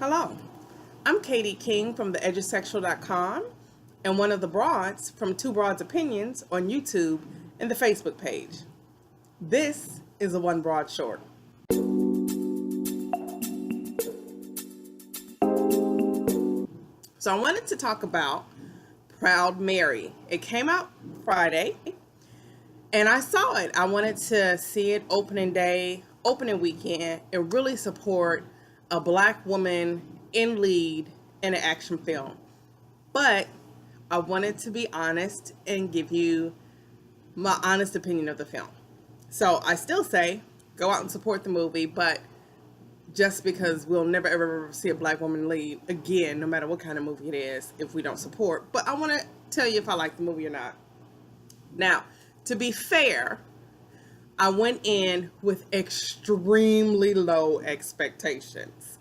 Hello, I'm Katie King from theedgesexual.com and one of the broads from Two Broads Opinions on YouTube and the Facebook page. This is a One Broad Short. So I wanted to talk about Proud Mary. It came out Friday and I saw it. I wanted to see it opening day, opening weekend, and really support a black woman in lead in an action film. But I wanted to be honest and give you my honest opinion of the film. So I still say go out and support the movie, but just because we'll never ever see a black woman lead again, no matter what kind of movie it is, if we don't support. But I want to tell you if I like the movie or not. Now, to be fair, I went in with extremely low expectations.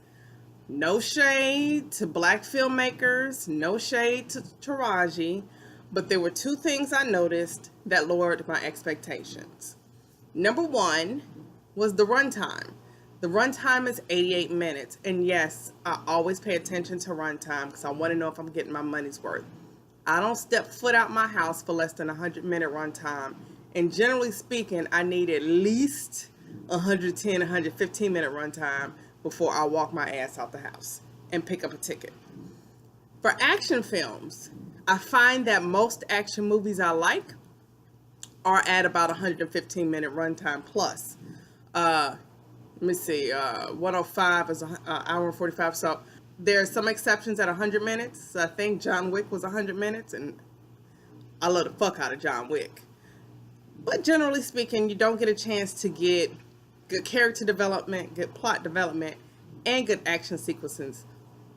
No shade to black filmmakers, no shade to Taraji, but there were two things I noticed that lowered my expectations. Number one was the runtime. The runtime is 88 minutes, and yes, I always pay attention to runtime because I want to know if I'm getting my money's worth. I don't step foot out my house for less than 100-minute runtime. And generally speaking, I need at least 110, 115-minute runtime before I walk my ass out the house and pick up a ticket. For action films, I find that most action movies I like are at about 115-minute runtime plus. Let me see, 105 is an hour and 45. So there are some exceptions at 100 minutes. I think John Wick was 100 minutes, and I love the fuck out of John Wick. But generally speaking, you don't get a chance to get good character development, good plot development, and good action sequences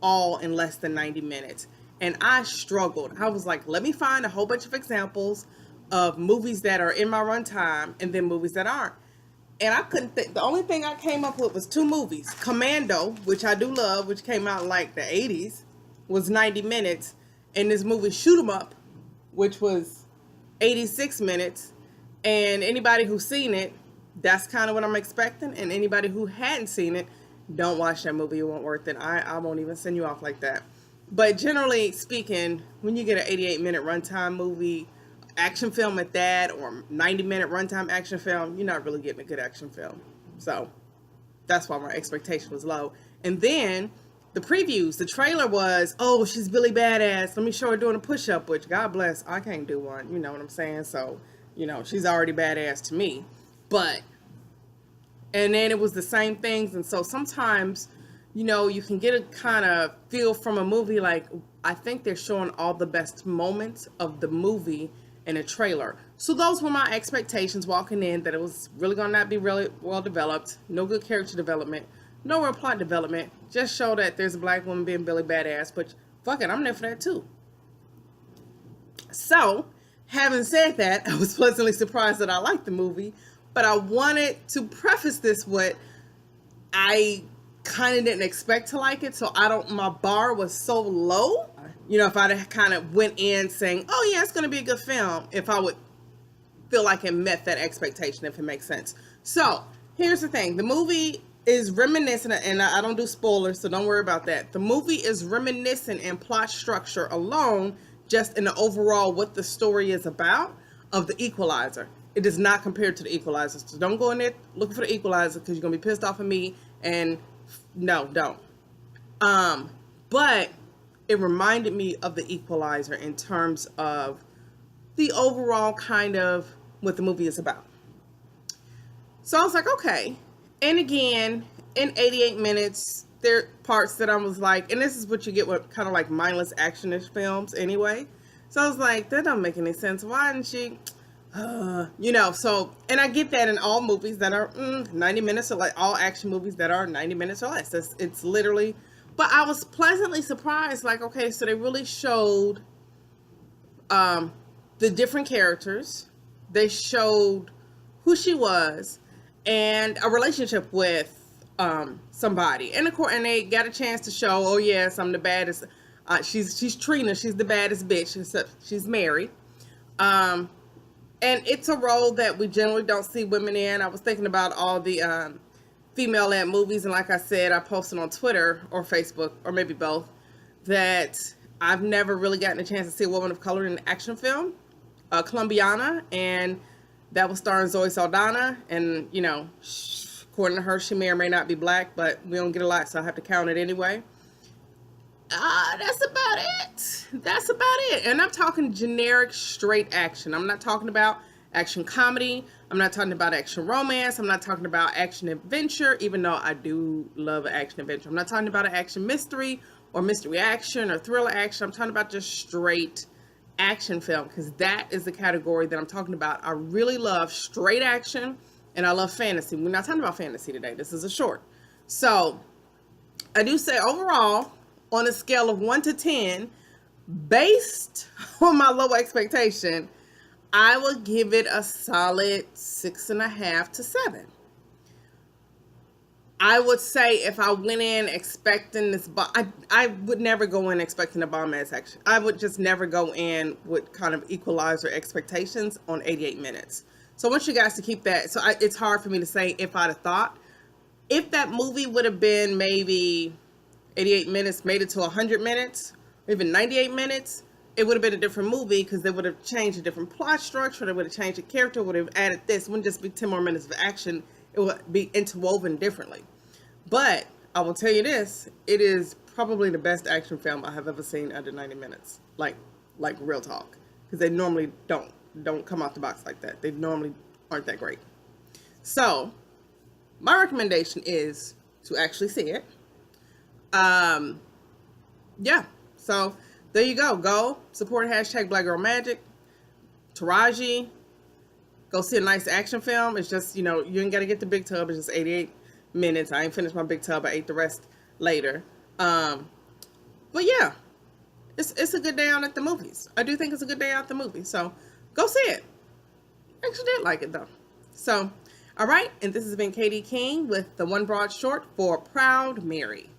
all in less than 90 minutes. And I struggled. I was like, let me find a whole bunch of examples of movies that are in my runtime and then movies that aren't. And I couldn't think. The only thing I came up with was two movies. Commando, which I do love, which came out in like the 80s, was 90 minutes. And this movie Shoot 'Em Up, which was 86 minutes. And anybody who's seen it, that's kind of what I'm expecting. And anybody who hadn't seen it, don't watch that movie. It won't worth it. I won't even send you off like that. But generally speaking, when you get an 88-minute runtime movie, action film at that, or 90-minute runtime action film, you're not really getting a good action film. So that's why my expectation was low. And then the previews, the trailer was, oh, she's Billy Badass. Let me show her doing a push-up, which God bless, I can't do one. You know what I'm saying? So, you know, she's already badass to me. But, and then it was the same things. And so sometimes, you know, you can get a kind of feel from a movie like, I think they're showing all the best moments of the movie in a trailer. So those were my expectations walking in, that it was really going to not be really well developed, no good character development, no real plot development, just show that there's a black woman being Billy Badass, but fuck it, I'm there for that too. So, having said that, I was pleasantly surprised that I liked the movie, but I wanted to preface this with, I kind of didn't expect to like it, so my bar was so low. You know, if I kind of went in saying, oh yeah, it's going to be a good film, if I would feel like it met that expectation, if it makes sense. So, here's the thing. The movie is reminiscent, and I don't do spoilers, so don't worry about that. The movie is reminiscent in plot structure alone, just in the overall what the story is about, of The Equalizer. It is not compared to The Equalizer. So don't go in there looking for The Equalizer, because you're going to be pissed off at me, and no, don't. But it reminded me of The Equalizer in terms of the overall kind of what the movie is about. So I was like, okay. And again, in 88 minutes, there are parts that I was like, and this is what you get with kind of like mindless actionish films anyway. So I was like, that don't make any sense. Why didn't she, you know, so, and I get that in all movies that are 90 minutes, or like all action movies that are 90 minutes or less. It's literally, but I was pleasantly surprised, like, okay, so they really showed the different characters. They showed who she was and a relationship with somebody. And of course, and they got a chance to show, oh yes, I'm the baddest. She's Trina. She's the baddest bitch, except she's married. And it's a role that we generally don't see women in. I was thinking about all the female-led movies, and like I said, I posted on Twitter or Facebook, or maybe both, that I've never really gotten a chance to see a woman of color in an action film, Colombiana, and that was starring Zoe Saldana, and, you know, according to her, she may or may not be black, but we don't get a lot, so I have to count it anyway. That's about it. That's about it. And I'm talking generic, straight action. I'm not talking about action comedy. I'm not talking about action romance. I'm not talking about action adventure, even though I do love an action adventure. I'm not talking about an action mystery or mystery action or thriller action. I'm talking about just straight action film, because that is the category that I'm talking about. I really love straight action, and I love fantasy. We're not talking about fantasy today. This is a short. So I do say overall, on a scale of 1 to 10, based on my low expectation, I would give it a solid 6.5 to 7. I would say if I went in expecting this, I would never go in expecting a bomb-ass action. I would just never go in with kind of equalizer expectations on 88 minutes. So I want you guys to keep that. So it's hard for me to say if I'd have thought. If that movie would have been maybe 88 minutes, made it to 100 minutes, or even 98 minutes, it would have been a different movie, because they would have changed a different plot structure, they would have changed the character, would have added this. It wouldn't just be 10 more minutes of action. It would be interwoven differently. But I will tell you this, it is probably the best action film I have ever seen under 90 minutes. Like real talk. Because they normally don't come out the box like that. They normally aren't that great. So, my recommendation is to actually see it. Yeah, so there you go. Go support hashtag Black Girl Magic. Taraji, go see a nice action film. It's just, you know, you ain't got to get the big tub. It's just 88 minutes. I ain't finished my big tub. I ate the rest later. But yeah, it's a good day out at the movies. I do think it's a good day out at the movies. So go see it. I actually did like it though. So, all right. And this has been Katie King with the One Broad Short for Proud Mary.